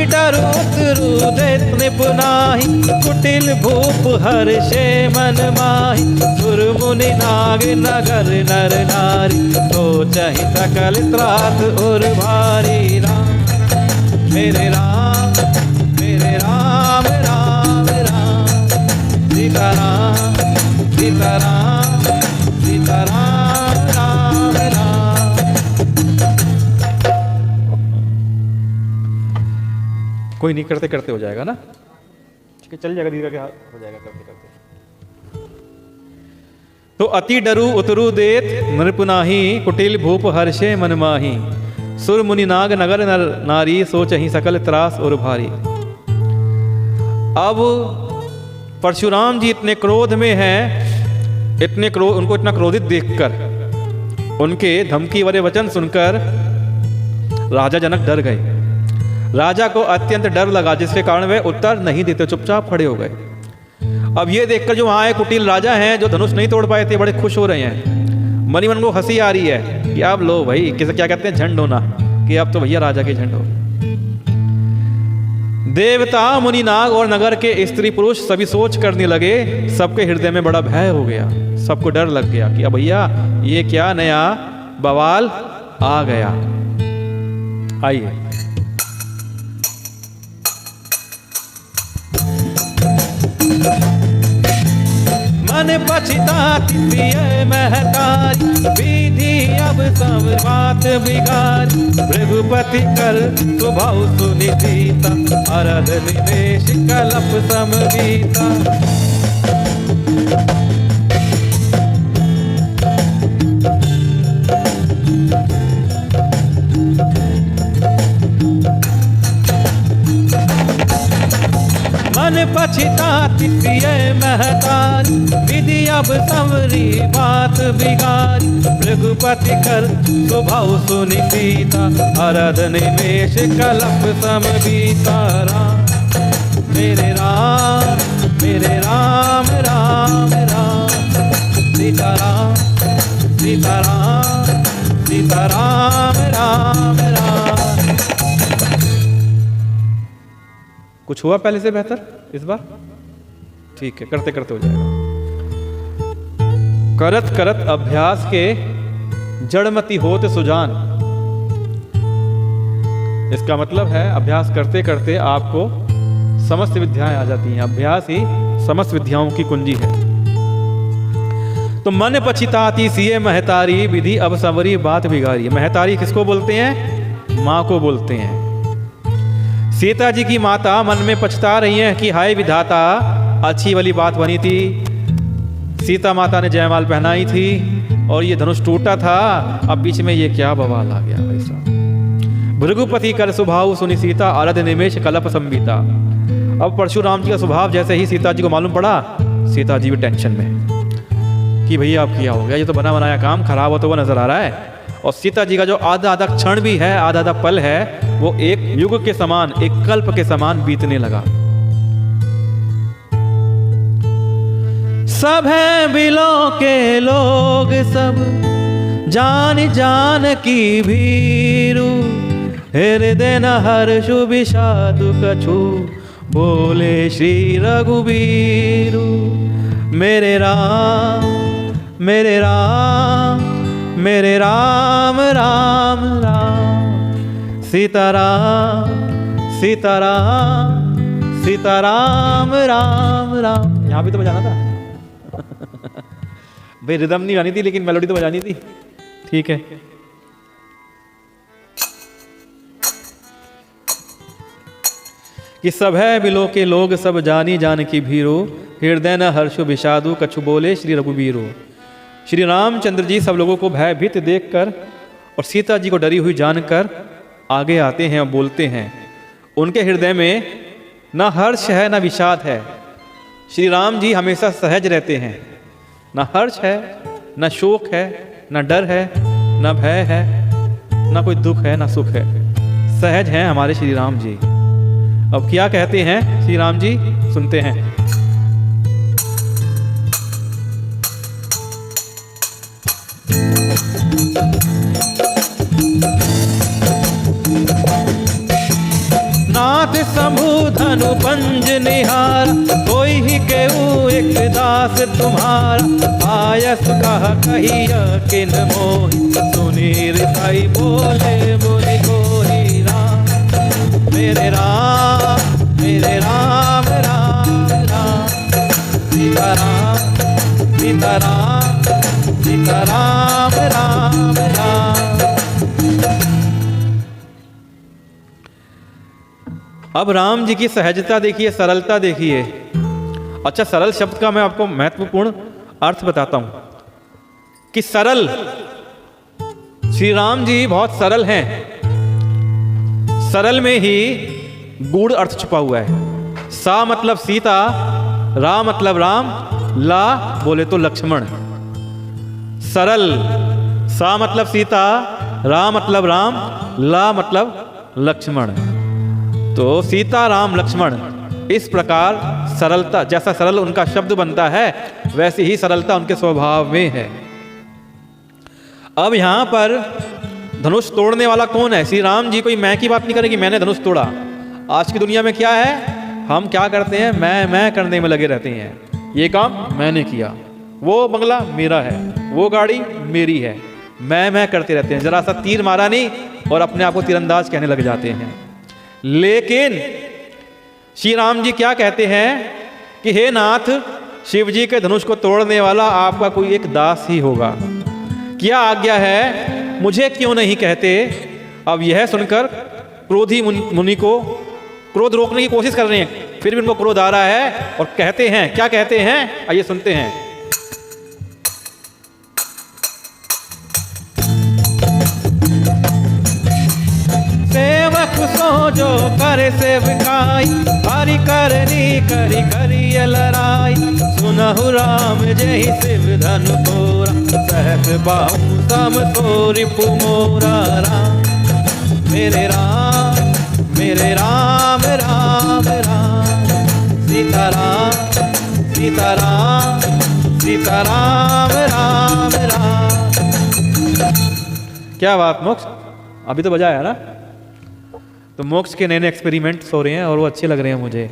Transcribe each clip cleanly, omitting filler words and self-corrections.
डरु उतरु देत निपुनाहि, कुटिल भूप हर्षे मन माहि। सुर मुनि नाग नगर नर नारी, सोचहि सकल त्रास उर भारी। राम मेरे राम राम राम, सीताराम सीताराम सीताराम राम राम। कोई नहीं, करते करते हो जाएगा ना, ठीक है, चल जाएगा, धीरे क्या हो जाएगा करते करते। तो अति डरु उतरु देत नृपुनाहि, कुटिल भूप हर्षे मन माहि। सुर मुनि नाग नगर नर नारी, सोचहि सकल त्रास और भारी। अब परशुराम जी इतने क्रोध में हैं, उनको इतना क्रोधित देखकर, उनके धमकी वाले वचन सुनकर राजा जनक डर गए। राजा को अत्यंत डर लगा, जिसके कारण वे उत्तर नहीं देते, चुपचाप खड़े हो गए। अब ये देखकर जो वहां आए कुटिल राजा हैं, जो धनुष नहीं तोड़ पाए थे, बड़े खुश हो रहे हैं। मनी मन को हंसी आ रही है कि अब लो भाई, किसे क्या कहते हैं, झंड होना, कि अब तो भैया राजा के झंड हो। देवता मुनि नाग और नगर के स्त्री पुरुष सभी सोच करने लगे, सबके हृदय में बड़ा भय हो गया, सबको डर लग गया कि अब भैया ये क्या नया बवाल आ गया। आइए मन पछताती प्रिय महतारी, विधि अब सब बात बिगारी। भृगुपति कर स्वभाव सुनि सीता, अरद निमेष कलप समगीता। मन पछताती प्रिय महतारी, विधि अब संवरी बात बिगारी। भृगुपति कर स्वभाव सुनि सीता, अरद निमेष कलप समगीता। राम मेरे राम राम राम, सीताराम सीताराम सीताराम राम राम। कुछ हुआ पहले से बेहतर इस बार? ठीक है, करते करते हो जाएगा। करत करत अभ्यास के जड़मति होत सुजान। इसका मतलब है अभ्यास करते करते आपको समस्त विद्याएं आ जाती हैं। अभ्यास ही समस्त विद्याओं की कुंजी है। तो मन पछताती सिए महतारी, विधि अब संवरी बात बिगारी। महतारी किसको बोलते हैं? माँ को बोलते हैं। सीता जी की माता मन में पछता रही हैं कि हाय विधाता, अच्छी वाली बात बनी थी, सीता माता ने जयमाल पहनाई थी और ये धनुष टूटा था, अब बीच में ये क्या बवाल आ गया भाई साहब। भृगुपति कर स्वभाव सुनि सीता, अरद निमेष कलप संबीता। अब परशुराम जी का स्वभाव जैसे ही सीता जी को मालूम पड़ा, सीता जी भी टेंशन में कि भैया अब क्या हो गया, ये तो बना बनाया काम खराब होता हुआ नजर आ रहा है। और सीता जी का जो आधा आधा क्षण भी है, आधा आधा पल है, वो एक युग के समान, एक कल्प के समान बीतने लगा। सब हैं बिलों के लोग सब, जान जान की भीरू। हृदय न हर्षु विषादु कछु, बोले श्री रघुबीरू। मेरे राम मेरे राम मेरे राम राम राम, सीताराम सीताराम सीताराम राम राम। यहाँ भी तो बजाना था भाई, रिदम नहीं गानी थी लेकिन मेलोडी तो बजानी थी। ठीक है, कि सब है बिलो के लोग सब, जानी जान की भीरो। हृदय न हर्षो विषादु कछु, बोले श्री रघुबीरो। श्री रामचंद्र जी सब लोगों को भयभीत देखकर और सीता जी को डरी हुई जानकर आगे आते हैं और बोलते हैं। उनके हृदय में न हर्ष है न विषाद है। श्री राम जी हमेशा सहज रहते हैं, न हर्ष है न शोक है, न डर है न भय है, न कोई दुख है न सुख है। सहज हैं हमारे श्री राम जी। अब क्या कहते हैं श्री राम जी, सुनते हैं। नाथ शंभु धनु पंज निहार, कोई ही केहू एक दास तुम्हारा। आयस कह कहिया किन मोहि, सुनी हृदय बोले मुनि कोहि राम। मेरे राम मेरे राम राम राम, सीता राम सीता राम सीता राम राम राम। अब राम जी की सहजता देखिए, सरलता देखिए। अच्छा, सरल शब्द का मैं आपको महत्वपूर्ण अर्थ बताता हूं कि सरल, श्री राम जी बहुत सरल हैं। सरल में ही गूढ़ अर्थ छुपा हुआ है। सा मतलब सीता, रा मतलब राम, ला बोले तो लक्ष्मण। सरल, सा मतलब सीता, रा मतलब राम, ला मतलब लक्ष्मण। तो सीता राम लक्ष्मण, इस प्रकार सरलता, जैसा सरल उनका शब्द बनता है वैसी ही सरलता उनके स्वभाव में है। अब यहां पर धनुष तोड़ने वाला कौन है? श्री राम जी। कोई मैं की बात नहीं करें कि मैंने धनुष तोड़ा। आज की दुनिया में क्या है, हम क्या करते हैं, मैं करने में लगे रहते हैं। ये काम मैंने किया, वो बंगला मेरा है, वो गाड़ी मेरी है, मैं करते रहते हैं। जरा सा तीर मारा नहीं और अपने आप को तीरंदाज कहने लग जाते हैं। लेकिन श्री राम जी क्या कहते हैं कि हे नाथ, शिव जी के धनुष को तोड़ने वाला आपका कोई एक दास ही होगा। क्या आज्ञा है, मुझे क्यों नहीं कहते? अब यह सुनकर क्रोधी मुनि को क्रोध रोकने की कोशिश कर रहे हैं, फिर भी उनको क्रोध आ रहा है और कहते हैं, क्या कहते हैं, आइए सुनते हैं। सेवक सो जो करे सेवकाई, हरि करनी करी करी लड़ाई। सुनहु राम जय शिव धनु तोरा, सहस बाहु सम तोरि पुमोरा। राम मेरे राम मेरे राम राम राम, सीता राम सीता राम सीता राम राम राम। क्या बात, मोक्ष अभी तो बजाया ना। तो मोक्ष के नए नए एक्सपेरिमेंट्स हो रहे हैं और वो अच्छे लग रहे हैं मुझे।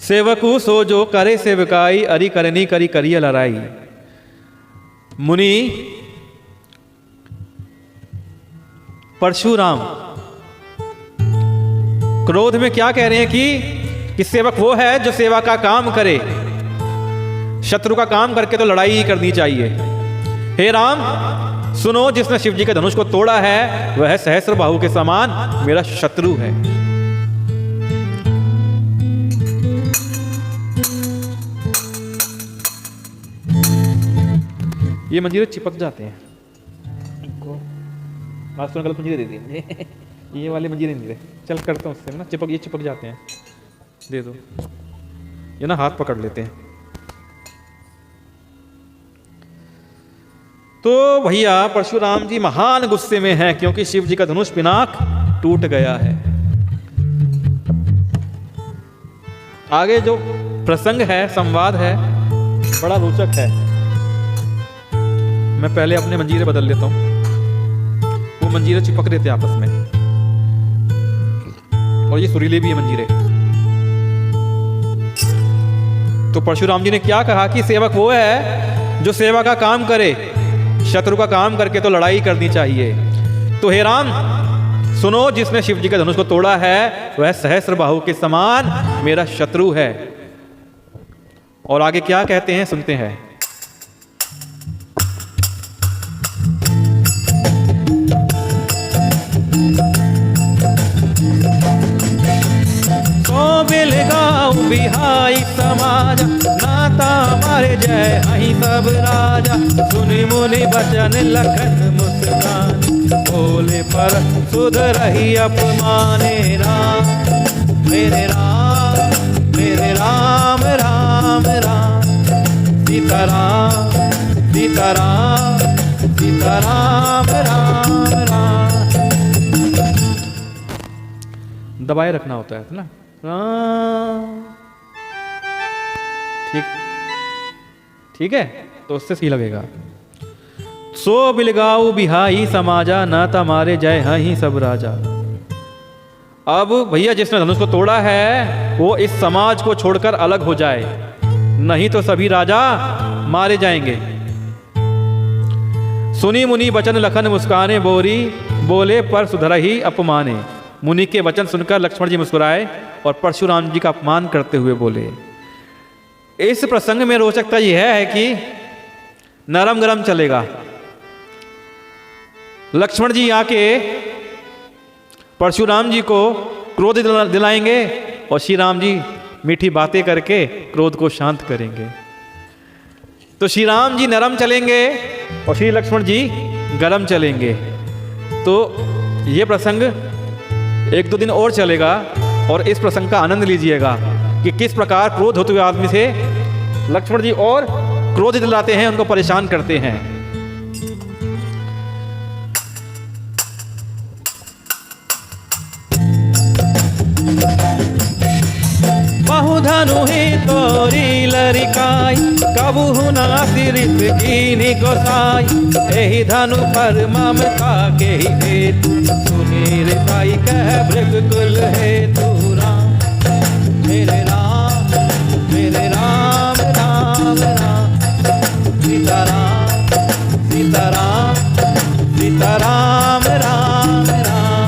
सेवकु सो जो करे सेवकाई, अरि करनी करी करिय लड़ाई। मुनि परशुराम क्रोध में क्या कह रहे हैं कि सेवक वो है जो सेवा का काम करे, शत्रु का काम करके तो लड़ाई ही करनी चाहिए। हे राम सुनो, जिसने शिव जी के धनुष को तोड़ा है वह सहस्र बाहु के समान मेरा शत्रु है। ये मंजीरे चिपक जाते हैं, गलत मंजीरे दे दिए मुझे। ये वाले मंजीरे नहीं दे, चल करता हूँ उससे ना, चिपक, ये चिपक जाते हैं, दे दो। ये ना हाथ पकड़ लेते हैं। तो भैया परशुराम जी महान गुस्से में हैं क्योंकि शिव जी का धनुष पिनाक टूट गया है। आगे जो प्रसंग है, संवाद है, बड़ा रोचक है। मैं पहले अपने मंजीरे बदल लेता हूं, वो मंजीरे चिपक रहे थे आपस में और ये सुरीले भी है मंजीरे। तो परशुराम जी ने क्या कहा कि सेवक वो है जो सेवा का काम करे, शत्रु का काम करके तो लड़ाई करनी चाहिए। तो हे राम सुनो, जिसने शिव जी के धनुष को तोड़ा है वह सहस्र बाहु के समान मेरा शत्रु है। और आगे क्या कहते हैं, सुनते हैं। बिल गाँव बिहाई समाज, नाता मारे जय अहि सब राजा। सुनि मुनि बचन लखन मुस्कान, बोले पर सुध रही अपमाने। राम मेरे राम मेरे राम राम राम, सीता राम सीता राम सीता राम राम राम। दबाए रखना होता है ना, ठीक ठीक है, तो उससे सही लगेगा। सो बिलगाऊ बिहाई समाजा, ना तमारे जय ही सब राजा। अब भैया जिसने धनुष को तोड़ा है वो इस समाज को छोड़कर अलग हो जाए, नहीं तो सभी राजा मारे जाएंगे। सुनी मुनि वचन लखन मुस्काने बोरी, बोले पर सुधरहि अपमाने। मुनि के वचन सुनकर लक्ष्मण जी मुस्कुराए और परशुराम जी का अपमान करते हुए बोले। इस प्रसंग में रोचकता यह है कि नरम गरम चलेगा। लक्ष्मण जी आके परशुराम जी को क्रोध दिलाएंगे और श्री राम जी मीठी बातें करके क्रोध को शांत करेंगे। तो श्री राम जी नरम चलेंगे और श्री लक्ष्मण जी गरम चलेंगे। तो ये प्रसंग 1-2 दिन और चलेगा और इस प्रसंग का आनंद लीजिएगा कि किस प्रकार क्रोध होते हुए आदमी से लक्ष्मण जी और क्रोध दिलाते हैं, उनको परेशान करते हैं। बहुधनु ही तोरी लरिकाई, कबहु ना सिरित कीनी गोसाई। एहि धनु पर ममता के ही हेतु, सुनीर ताई कह भृगुकुल हेतु। राम मेरे राम, मेरे राम राम राम, सीताराम सीताराम सीताराम राम राम।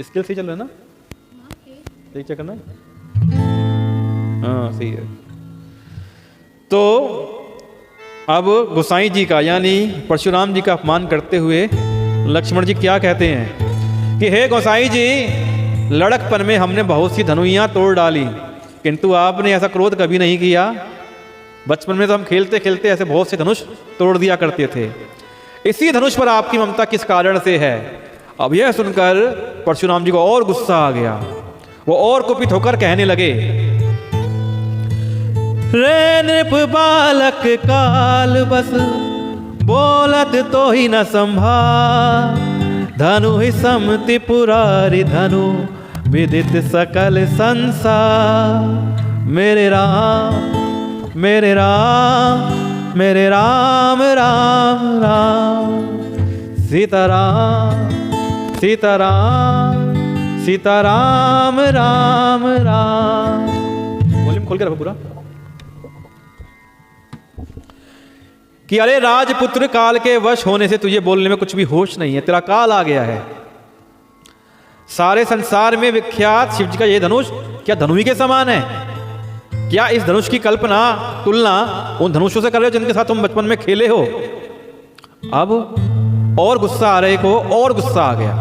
स्केल सही चल रहा है ना? सही चेक करना है? हाँ सही है। तो अब गोसाई जी का यानी परशुराम जी का अपमान करते हुए लक्ष्मण जी क्या कहते हैं कि हे गोसाई जी, लड़कपन में हमने बहुत सी धनुइयाँ तोड़ डाली, किंतु आपने ऐसा क्रोध कभी नहीं किया। बचपन में तो हम खेलते खेलते ऐसे बहुत से धनुष तोड़ दिया करते थे। इसी धनुष पर आपकी ममता किस कारण से है? अब यह सुनकर परशुराम जी को और गुस्सा आ गया। वो और कुपित होकर कहने लगे, रे नृप बालक काल बस, बोलत तो ही न संभार। धनु ही समति पुरारी धनु, विदित सकल संसार। मेरे राम मेरे राम, मेरे राम राम राम। सीताराम सीताराम सीताराम राम राम। वॉल्यूम खोल के रखो पूरा। कि अरे राजपुत्र, काल के वश होने से तुझे बोलने में कुछ भी होश नहीं है, तेरा काल आ गया है। सारे संसार में विख्यात शिव जी का ये धनुष क्या धनुई के समान है? क्या इस धनुष की कल्पना तुलना उन धनुषों से कर रहे हो जिनके साथ तुम बचपन में खेले हो? अब और गुस्सा आ रहे को और गुस्सा आ गया,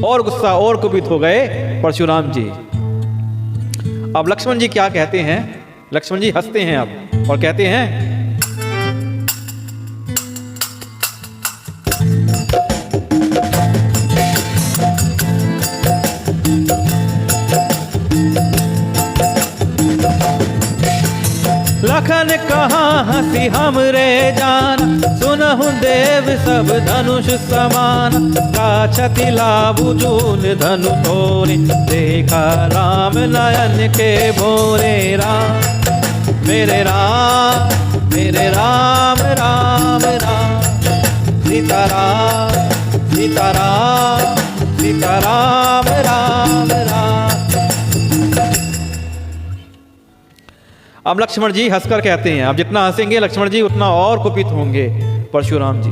और गुस्सा और कुपित हो गए परशुराम जी। अब लक्ष्मण जी क्या कहते हैं? लक्ष्मण जी हंसते हैं अब और कहते हैं, लखन कहाँ हंसी हमरे जान, सुनहु देव सब धनुष समान। काछति लाभु जून धनु तोरे, देखा राम नयन के भोरे। राम मेरे राम, मेरे राम राम राम। सीताराम सीताराम सीताराम राम राम। अब लक्ष्मण जी हंसकर कहते हैं, अब जितना हंसेंगे लक्ष्मण जी उतना और कुपित होंगे परशुराम जी।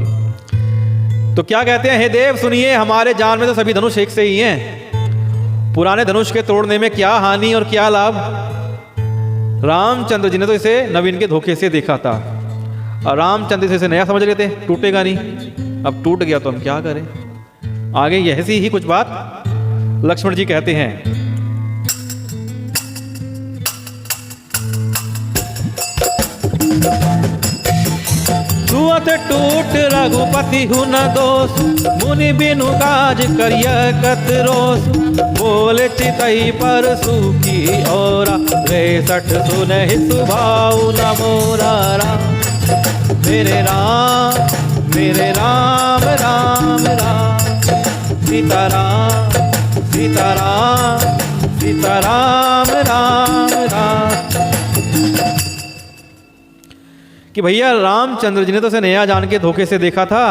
तो क्या कहते हैं, हे देव सुनिए, हमारे जान में तो सभी धनुष एक से ही हैं। पुराने धनुष के तोड़ने में क्या हानि और क्या लाभ? रामचंद्र जी ने तो इसे नवीन के धोखे से देखा था और रामचंद्र इसे नया समझ रहे थे, टूटेगा नहीं। अब टूट गया तो हम क्या करें? आगे ऐसी ही कुछ बात लक्ष्मण जी कहते हैं। तुअत टूट रघुपति हु न दोष, मुनि बिनु काज करिय कत रोष। बोले चितई पर सूखी ओरा, रे सठ सुनहि सुभाउ न मोरा। राम मेरे राम, मेरे राम राम राम। सीताराम सीताराम सीताराम राम राम। कि भैया रामचंद्र जी ने तो उसे नया जान के धोखे से देखा था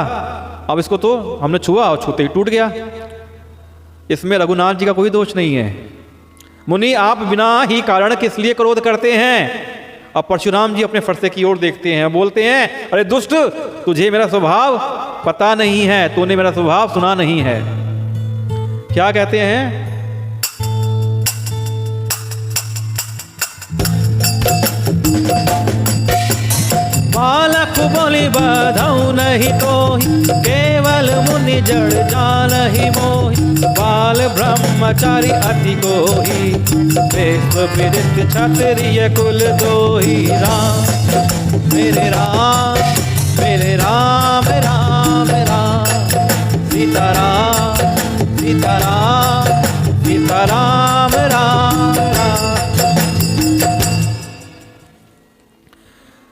अब इसको तो हमने छुआ और छूते ही टूट गया। इसमें रघुनाथ जी का कोई दोष नहीं है। मुनि आप बिना ही कारण किस लिए क्रोध करते हैं? अब परशुराम जी अपने फरसे की ओर देखते हैं, बोलते हैं अरे दुष्ट, तुझे मेरा स्वभाव पता नहीं है, तूने मेरा स्वभाव सुना नहीं है। क्या कहते हैं? बालक बोली बधाऊ नहीं तो केवल मुनि जड़ जान ही मोहि, बाल ब्रह्मचारी अति गोही, विश्व विदित क्षत्रिय कुल दोही। राम मेरे राम, मेरे राम राम राम, सीताराम सीताराम सीताराम राम राम।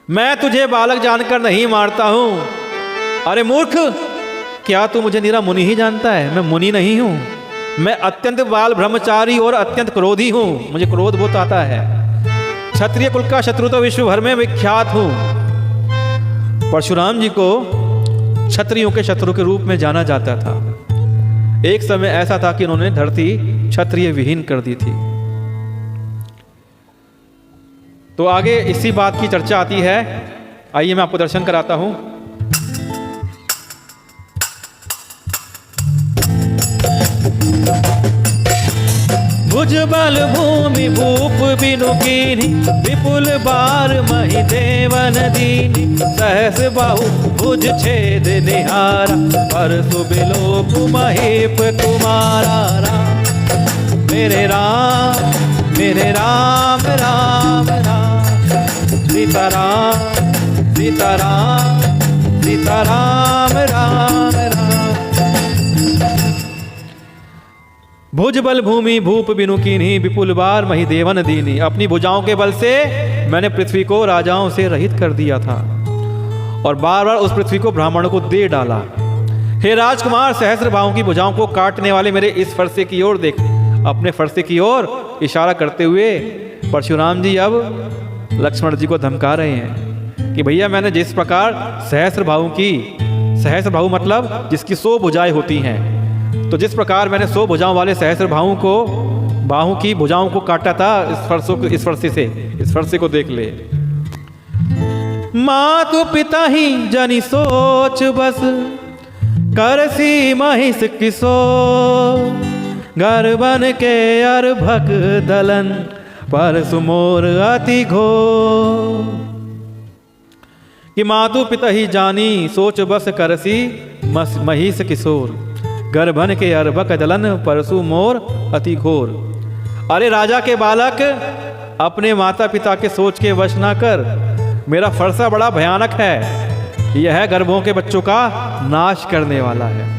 मैं तुझे बालक जानकर नहीं मारता हूं। अरे मूर्ख, क्या तू मुझे निरा मुनि ही जानता है? मैं मुनि नहीं हूं, मैं अत्यंत बाल ब्रह्मचारी और अत्यंत क्रोधी हूं। मुझे क्रोध बहुत आता है। क्षत्रिय कुल का शत्रु तो विश्व भर में विख्यात हूं। परशुराम जी को क्षत्रियों के शत्रु के रूप में जाना जाता था। एक समय ऐसा था कि उन्होंने धरती क्षत्रिय विहीन कर दी थी। तो आगे इसी बात की चर्चा आती है। आइए मैं आपको दर्शन कराता हूं। भुजबल भूमि भूप बिनु कीन्ही, विपुल बार मही देवन दीनी, सहस बाहु भुज छेद निहारा, परसु बिलोप महीप कुमारा। राम मेरे राम, मेरे राम राम राम, सीताराम सीताराम सीताराम राम राम। भुजबल भूमि भूप बिनु कीन्ही, विपुल बार मही देवन दीनी। अपनी भुजाओं के बल से मैंने पृथ्वी को राजाओं से रहित कर दिया था और बार बार उस पृथ्वी को ब्राह्मणों को दे डाला। हे राजकुमार, सहस्र बाहों की भुजाओं को काटने वाले मेरे इस फरसे की ओर देख। अपने फरसे की ओर इशारा करते हुए परशुराम जी अब लक्ष्मण जी को धमका रहे हैं कि भैया मैंने जिस प्रकार सहस्र बाहु की, सहस्र बाहु मतलब जिसकी 100 भुजाएं होती हैं, तो जिस प्रकार मैंने 100 भुजाओं वाले सहस्र बाहु की भुजाओं को काटा था इस फरसे से, इस फरसे को देख ले। मातु पिता ही जनि सोच बस, करसी महिष किशोर, घर बन के अर्भक दलन, परसु मोर अति घोर। कि मातु पिता ही जानी सोच बस, करसी महिष किशोर, घर बन के अर्भक दलन, परसु मोर अति घोर। अरे राजा के बालक, अपने माता पिता के सोच के वश ना कर, मेरा फरसा बड़ा भयानक है। यह गर्भों के बच्चों का नाश करने वाला है।